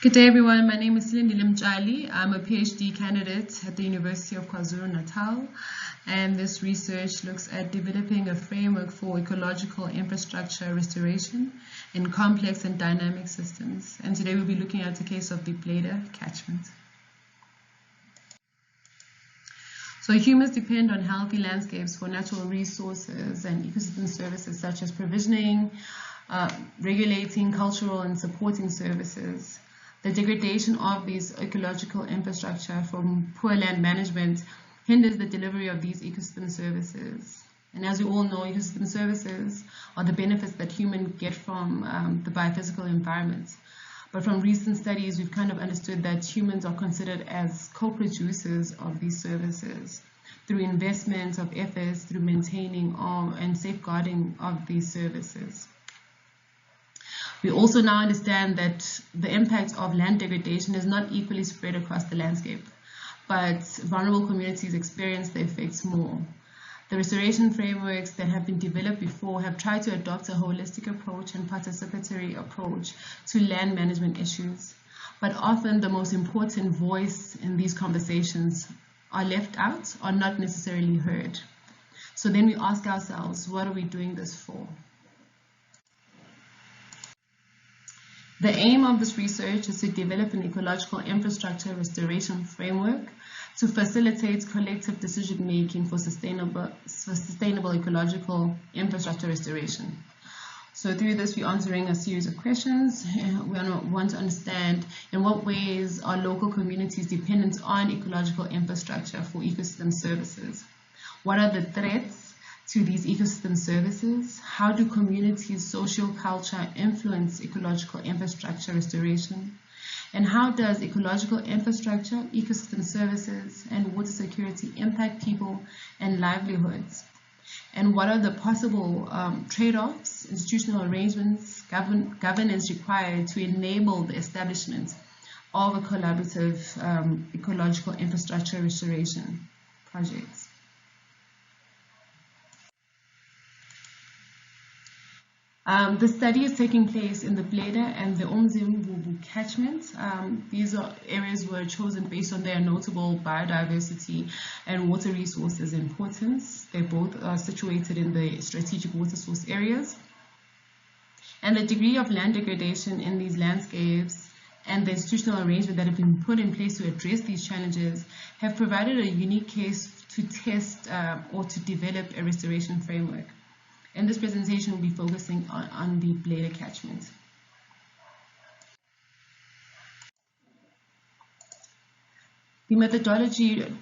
Good day, everyone. My name is SILINDILE MTSHALI. I'm a PhD candidate at the University of KwaZulu-Natal, and this research looks at developing a framework for ecological infrastructure restoration in complex and dynamic systems. And today we'll be looking at the case of the Bladder catchment. So humans depend on healthy landscapes for natural resources and ecosystem services such as provisioning, regulating, cultural and supporting services. The degradation of these ecological infrastructure from poor land management hinders the delivery of these ecosystem services. And as we all know, ecosystem services are the benefits that humans get from the biophysical environment. But from recent studies, we've kind of understood that humans are considered as co-producers of these services through investment of efforts, through maintaining and safeguarding of these services. We also now understand that the impact of land degradation is not equally spread across the landscape, but vulnerable communities experience the effects more. The restoration frameworks that have been developed before have tried to adopt a holistic approach and participatory approach to land management issues, but often the most important voice in these conversations are left out or not necessarily heard. So then we ask ourselves, what are we doing this for? The aim of this research is to develop an ecological infrastructure restoration framework to facilitate collective decision-making for sustainable ecological infrastructure restoration. So through this, we're answering a series of questions. We want to understand in what ways are local communities dependent on ecological infrastructure for ecosystem services? What are the threats to these ecosystem services? How do communities' social culture influence ecological infrastructure restoration? And how does ecological infrastructure, ecosystem services, and water security impact people and livelihoods? And what are the possible trade-offs, institutional arrangements, governance required to enable the establishment of a collaborative ecological infrastructure restoration projects? The study is taking place in the Bladder and the Umzimvubu catchment. These areas were chosen based on their notable biodiversity and water resources importance. They both are situated in the strategic water source areas. And the degree of land degradation in these landscapes and the institutional arrangement that have been put in place to address these challenges have provided a unique case to test or to develop a restoration framework. In this presentation, we'll be focusing on the Bladder catchment. The methodology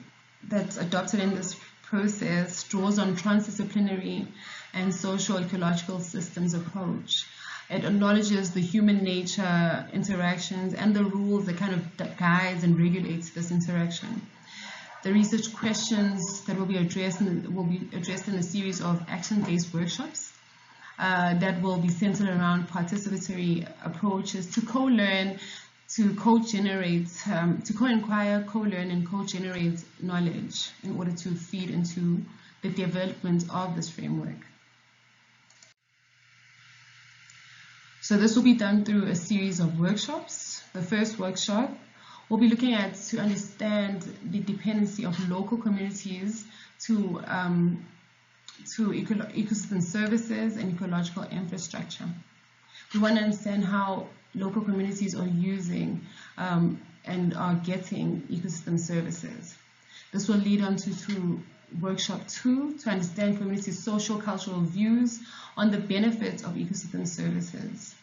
that's adopted in this process draws on transdisciplinary and social ecological systems approach. It acknowledges the human nature interactions and the rules that kind of guides and regulates this interaction. The research questions that will be addressed in a series of action-based workshops that will be centered around participatory approaches to co-learn, to co-generate, to co-inquire, co-learn, and co-generate knowledge in order to feed into the development of this framework. So this will be done through a series of workshops. The first workshop we'll be looking at to understand the dependency of local communities to ecosystem services and ecological infrastructure. We want to understand how local communities are using and are getting ecosystem services. This will lead on to through workshop 2 to understand communities' social cultural views on the benefits of ecosystem services,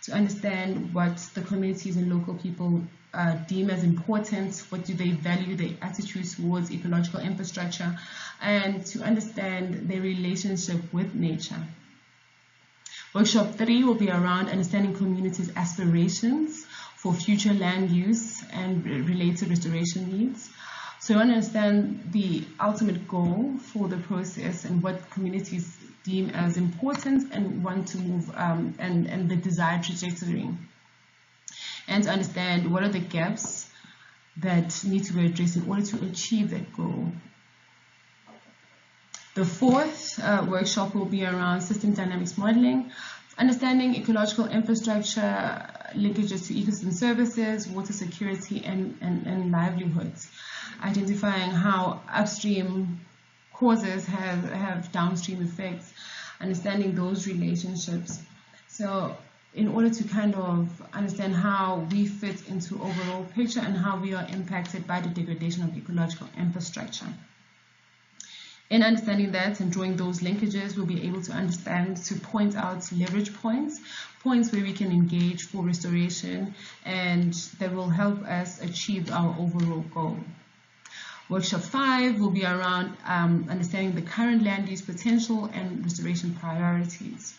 to understand what the communities and local people deem as important, what do they value, their attitudes towards ecological infrastructure, and to understand their relationship with nature. Workshop 3 will be around understanding communities' aspirations for future land use and related restoration needs. So we want to understand the ultimate goal for the process and what communities deem as important and want to move and the desired trajectory, and to understand what are the gaps that need to be addressed in order to achieve that goal. The fourth workshop will be around system dynamics modeling, understanding ecological infrastructure linkages to ecosystem services, water security, and livelihoods, identifying how upstream causes have downstream effects, understanding those relationships. So in order to kind of understand how we fit into overall picture and how we are impacted by the degradation of ecological infrastructure. In understanding that and drawing those linkages, we'll be able to understand, to point out leverage points where we can engage for restoration, and that will help us achieve our overall goal. Workshop 5 will be around understanding the current land use potential and restoration priorities.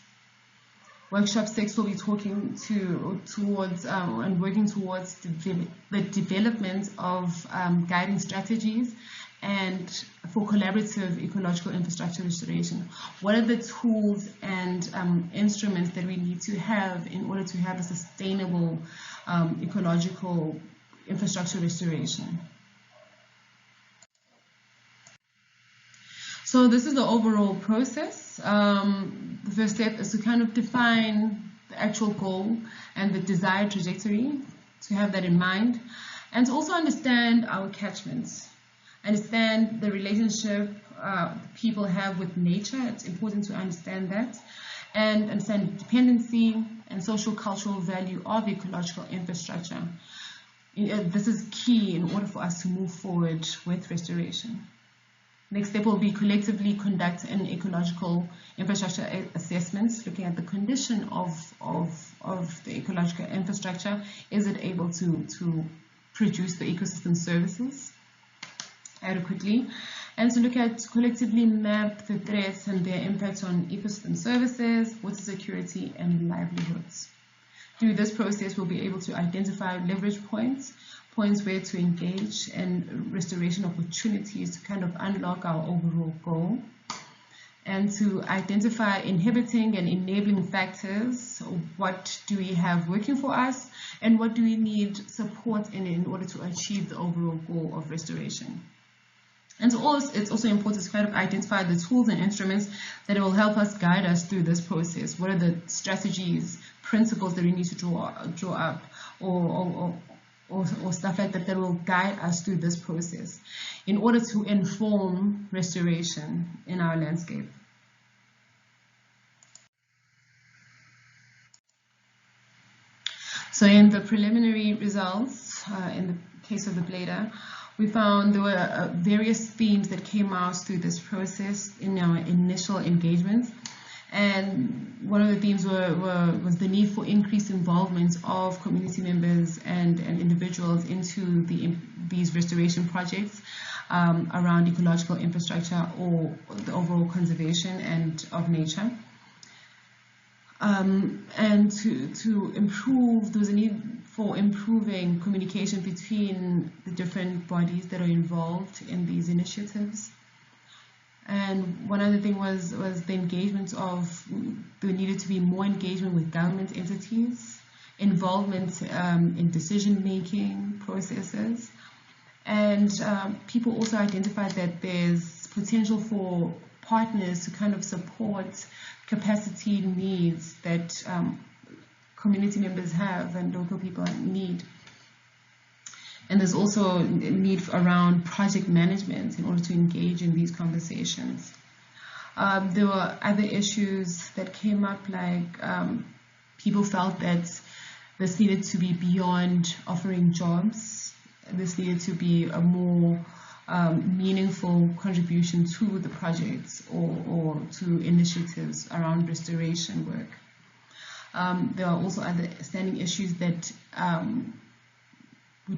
Workshop 6 will be talking towards and working towards the development of guiding strategies and for collaborative ecological infrastructure restoration. What are the tools and instruments that we need to have in order to have a sustainable ecological infrastructure restoration? So this is the overall process. The first step is to kind of define the actual goal and the desired trajectory, to have that in mind, and to also understand our catchments, understand the relationship people have with nature. It's important to understand that, and understand the dependency and social cultural value of ecological infrastructure. This is key in order for us to move forward with restoration. Next step will be collectively conduct an ecological infrastructure assessments, looking at the condition of the ecological infrastructure. Is it able to produce the ecosystem services adequately? And to look at collectively map the threats and their impact on ecosystem services, water security, and livelihoods. Through this process, we'll be able to identify leverage points where to engage, and restoration opportunities to kind of unlock our overall goal, and to identify inhibiting and enabling factors. What do we have working for us, and what do we need support in order to achieve the overall goal of restoration? And so it's also important to kind of identify the tools and instruments that will help us guide us through this process. What are the strategies, principles that we need to draw up, or stuff like that that will guide us through this process in order to inform restoration in our landscape. So in the preliminary results, in the case of the blader, we found there were various themes that came out through this process in our initial engagements. And one of the themes was the need for increased involvement of community members and individuals into these restoration projects around ecological infrastructure or the overall conservation and of nature. And to improve, there was a need for improving communication between the different bodies that are involved in these initiatives. And one other thing was the engagement of, there needed to be more engagement with government entities, involvement in decision-making processes. And people also identified that there's potential for partners to kind of support capacity needs that community members have and local people need. And there's also a need around project management in order to engage in these conversations. There were other issues that came up, like people felt that this needed to be beyond offering jobs. This needed to be a more meaningful contribution to the projects or to initiatives around restoration work. There are also other standing issues that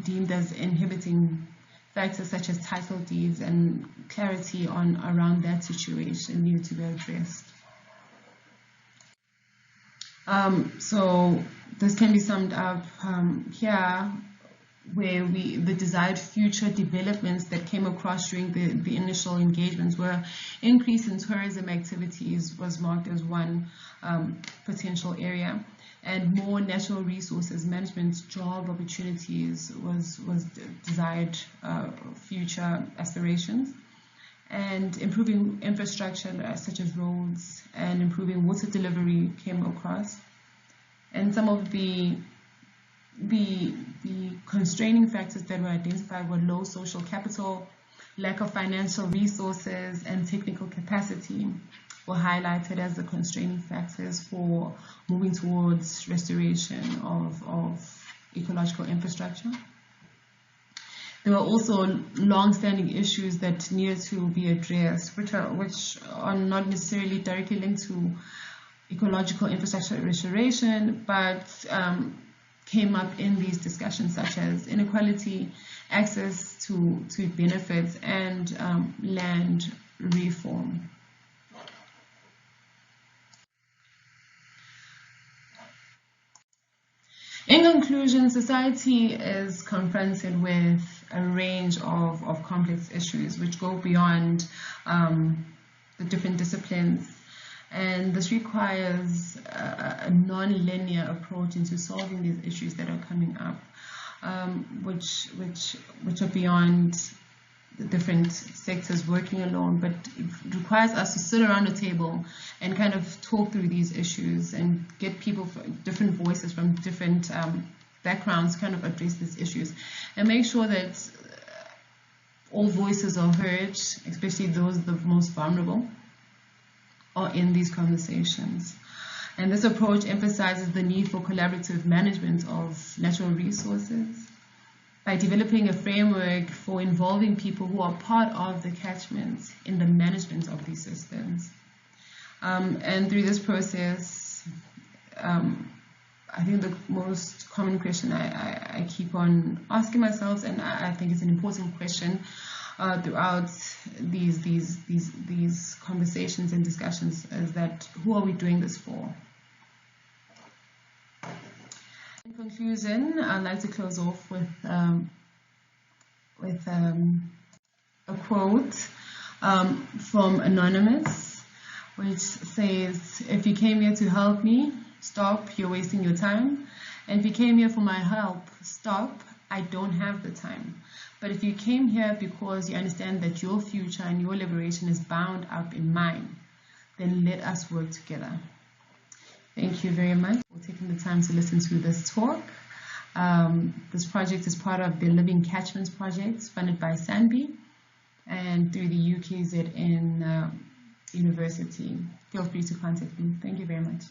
deemed as inhibiting factors, such as title deeds, and clarity around that situation needed to be addressed. So this can be summed up here, where the desired future developments that came across during the initial engagements were increase in tourism activities was marked as one potential area, and more natural resources management job opportunities was desired future aspirations, and improving infrastructure such as roads and improving water delivery came across. And some of the the constraining factors that were identified were low social capital, lack of financial resources, and technical capacity were highlighted as the constraining factors for moving towards restoration of ecological infrastructure. There were also long-standing issues that needed to be addressed, which are not necessarily directly linked to ecological infrastructure restoration, but came up in these discussions, such as inequality, access to benefits, and land reform. In conclusion, society is confronted with a range of complex issues which go beyond the different disciplines, and this requires a non-linear approach into solving these issues that are coming up, which are beyond the different sectors working alone, but it requires us to sit around a table and kind of talk through these issues and get people from different voices from different backgrounds kind of address these issues and make sure that all voices are heard, especially those the most vulnerable, are in these conversations. And this approach emphasizes the need for collaborative management of natural resources by developing a framework for involving people who are part of the catchments in the management of these systems. And through this process, I think the most common question I keep on asking myself, and I think it's an important question throughout these conversations and discussions, is that who are we doing this for? In conclusion, I'd like to close off with a quote from Anonymous, which says, "If you came here to help me, stop, you're wasting your time. And if you came here for my help, stop, I don't have the time. But if you came here because you understand that your future and your liberation is bound up in mine, then let us work together." Thank you very much for taking the time to listen to this talk. This project is part of the Living Catchments project funded by SANBI and through the UKZN University. Feel free to contact me. Thank you very much.